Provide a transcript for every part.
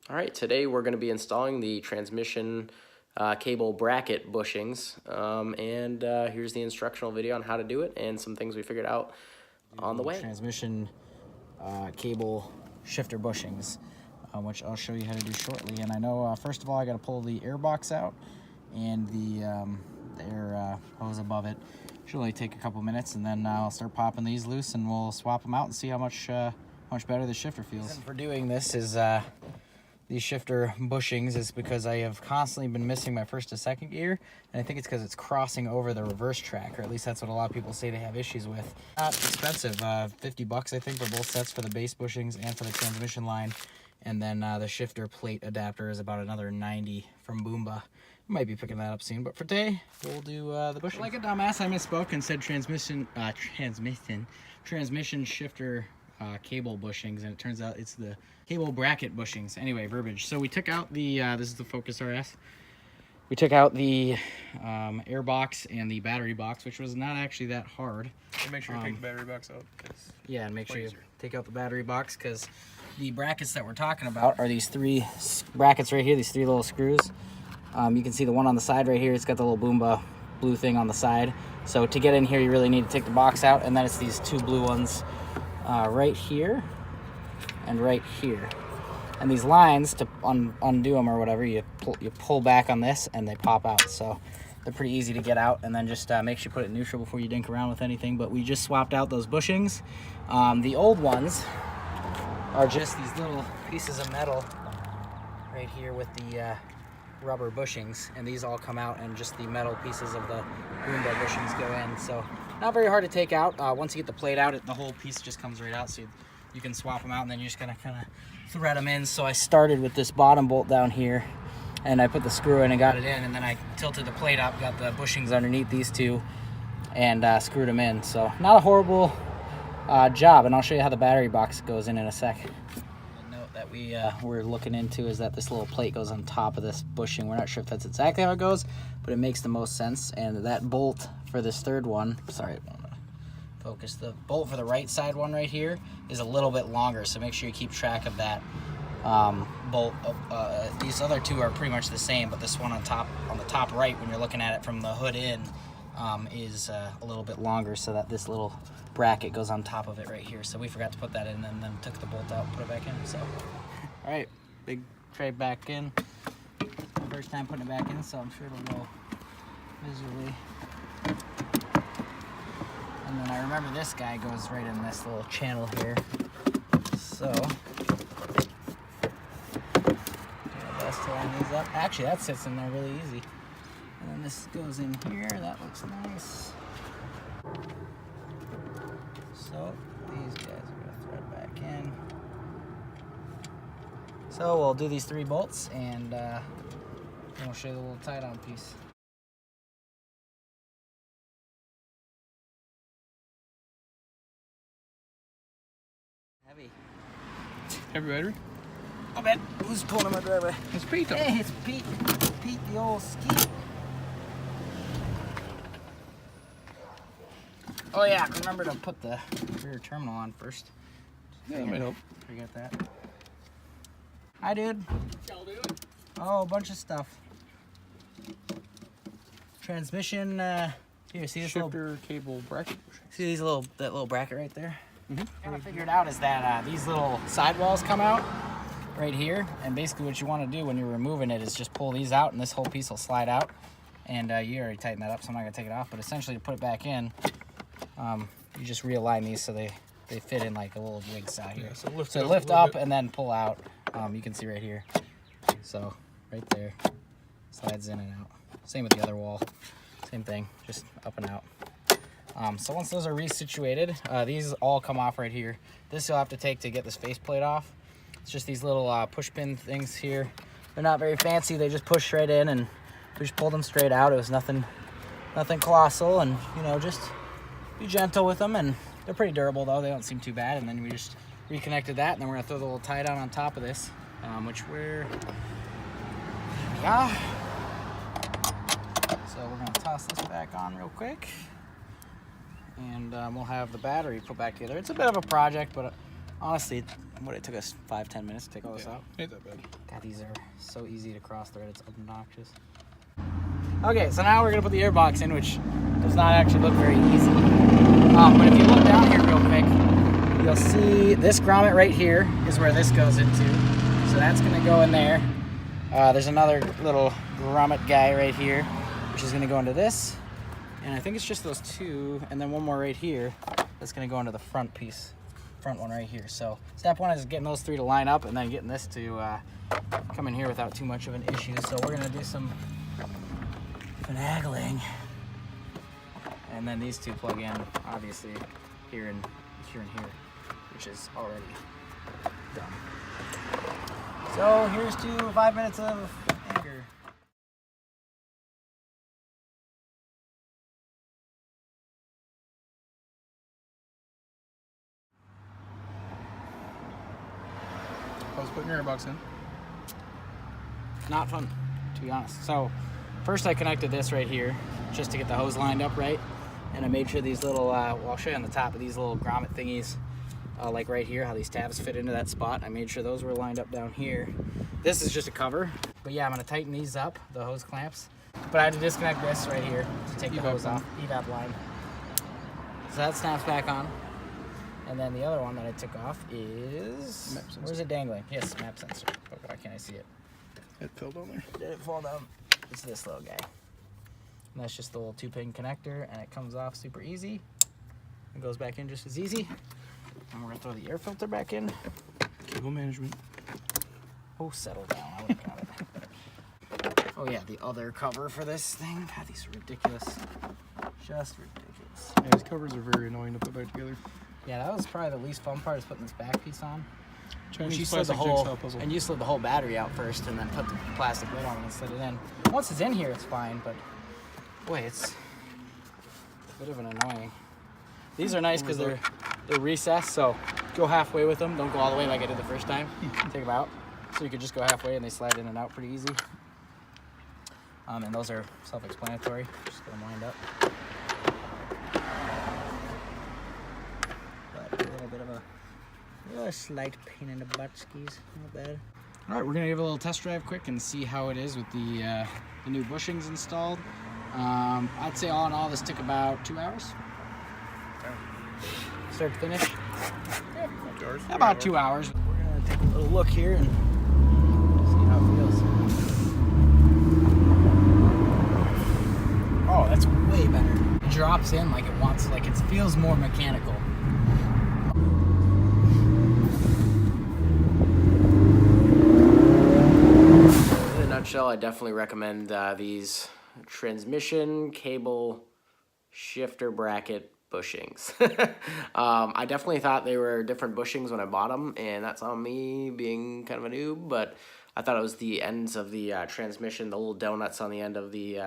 All right, today we're going to be installing the transmission cable bracket bushings, and here's the instructional video on how to do it and some things we figured out on the way. Transmission cable shifter bushings, which I'll show you how to do shortly. And I know first of all I got to pull the air box out and the air hose above it. Should only take a couple minutes, and then I'll start popping these loose and we'll swap them out and see how much better the shifter feels. The reason for doing this is these shifter bushings is because I have constantly been missing my first to second gear, and I think it's because it's crossing over the reverse track, or at least that's what a lot of people say they have issues with. Not expensive, 50 bucks I think for both sets, for the base bushings and for the transmission line, and then the shifter plate adapter is about another 90 from Boomba. Might be picking that up soon, but for today we'll do the bushings. Like a dumbass, I misspoke and said transmission shifter cable bushings, and it turns out it's the cable bracket bushings. Anyway, verbiage. So we took out the this is the Focus RS. We took out the air box and the battery box, which was not actually that hard. And make sure you take the battery box out. Yeah, and make sure you take out the battery box, because the brackets that we're talking about are these three brackets right here, these three little screws. You can see the one on the side right here, it's got the little Boomba blue thing on the side. So to get in here, you really need to take the box out, and then it's these two blue ones right here and right here. And these lines, to undo them or whatever, you pull back on this and they pop out. So they're pretty easy to get out, and then just make sure you put it in neutral before you dink around with anything. But we just swapped out those bushings. The old ones are just these little pieces of metal right here with the rubber bushings, and these all come out, and just the metal pieces of the Boomba bushings go in. So not very hard to take out. Once you get the plate out, the whole piece just comes right out, so you can swap them out, and then you're just gonna kind of thread them in. So I started with this bottom bolt down here, and I put the screw in and got it in, and then I tilted the plate up, got the bushings underneath these two, and screwed them in. So not a horrible job, and I'll show you how the battery box goes in a sec. That we're looking into is that this little plate goes on top of this bushing. We're not sure if that's exactly how it goes, but it makes the most sense. And that bolt for this third one, sorry, I want to focus, the bolt for the right side one right here is a little bit longer, so make sure you keep track of that bolt. These other two are pretty much the same, but this one on the top right, when you're looking at it from the hood in, is a little bit longer, so that this little bracket goes on top of it right here. So we forgot to put that in, and then took the bolt out and put it back in. So all right, big tray back in. First time putting it back in, so I'm sure it'll go visually. And then I remember this guy goes right in this little channel here, so do my best to line these up. Actually, that sits in there really easy. And then this goes in here. That looks nice. So these guys are going to thread back in. So we'll do these three bolts, and then we'll show you the little tie-down piece. Heavy. Heavy battery? I bet. Who's pulling in my driveway? It's Pete. Hey, it's Pete. Pete, the old skeet. Oh yeah, remember to put the rear terminal on first. Yeah, that might help. Forget that. Hi, dude. Y'all doing? Oh, a bunch of stuff. Transmission. Here, see this Shifter cable bracket. See that little bracket right there? Mm-hmm. What I figured out is that these little sidewalls come out right here, and basically what you want to do when you're removing it is just pull these out, and this whole piece will slide out. And you already tightened that up, so I'm not gonna take it off. But essentially, to put it back in, you just realign these so they fit in like a little jigsaw here. Yeah, so lift up and then pull out. You can see right here. So right there, slides in and out. Same with the other wall. Same thing, just up and out. So once those are resituated, these all come off right here. This you'll have to take to get this faceplate off. It's just these little push pin things here. They're not very fancy. They just push right in, and we just pulled them straight out. It was nothing colossal, and just be gentle with them, and they're pretty durable though. They don't seem too bad. And then we just reconnected that, and then we're gonna throw the little tie down on top of this, which yeah. So we're gonna toss this back on real quick, and we'll have the battery put back together. It's a bit of a project, but Honestly, it took us 5-10 minutes to take all this out. Ain't that bad. God, these are so easy to cross thread. It's obnoxious. Okay, so now we're gonna put the airbox in, which does not actually look very easy. But if you look down here real quick, you'll see this grommet right here is where this goes into. So that's gonna go in there. There's another little grommet guy right here, which is gonna go into this. And I think it's just those two, and then one more right here that's gonna go into the front piece, front one right here. So step one is getting those three to line up and then getting this to come in here without too much of an issue. So we're gonna do some finagling. And then these two plug in, obviously, here and here, which is already done. So here's to 5 minutes of anger. I was putting your airbox in. Not fun, to be honest. So first I connected this right here just to get the hose lined up right. And I made sure these little, well, I'll show you on the top of these little grommet thingies, like right here, how these tabs fit into that spot. I made sure those were lined up down here. This is just a cover. But yeah, I'm gonna tighten these up, the hose clamps. But I had to disconnect this right here to take the hose off, evap line. So that snaps back on. And then the other one that I took off is, where's it dangling? Yes, map sensor. But why can't I see it? It fell down there. Did it fall down? It's this little guy. And that's just the little 2-pin connector, and it comes off super easy. It goes back in just as easy. And we're gonna throw the air filter back in. Cable management. Oh, settle down. I would've got it. Oh yeah, the other cover for this thing. God, these are ridiculous. Just ridiculous. Yeah, these covers are very annoying to put back together. Yeah, that was probably the least fun part, is putting this back piece on. Chinese You slid the plastic whole, jigsaw puzzle. and you slid the whole battery out first, and then put the plastic lid on and slid it in. Once it's in here, it's fine, but boy, it's a bit of an annoying. These are nice because they're recessed, so go halfway with them. Don't go all the way like I did the first time. Take them out, so you could just go halfway, and they slide in and out pretty easy. And those are self-explanatory. Just get them lined up. But a little bit of a slight pain in the butt skis, not bad. All right, we're gonna give a little test drive quick and see how it is with the new bushings installed. I'd say all in all, this took about 2 hours. Start to finish. Yeah, About 2 hours. We're gonna take a little look here and see how it feels. Oh, that's way better. It drops in like it wants, like it feels more mechanical. In a nutshell, I definitely recommend these transmission cable shifter bracket bushings. I definitely thought they were different bushings when I bought them, and that's on me being kind of a noob, but I thought it was the ends of the transmission, the little donuts on the end of the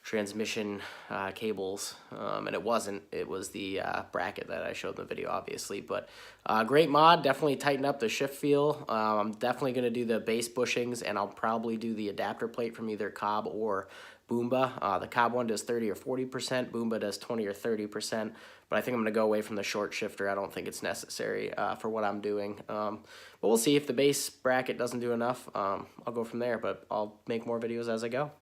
transmission cables, and it wasn't. It was the bracket that I showed in the video, obviously, but great mod. Definitely tighten up the shift feel. I'm definitely going to do the base bushings, and I'll probably do the adapter plate from either Cobb or Boomba. The Cobb one does 30 or 40%, Boomba does 20 or 30%, but I think I'm going to go away from the short shifter. I don't think it's necessary for what I'm doing. But we'll see. If the base bracket doesn't do enough, I'll go from there, but I'll make more videos as I go.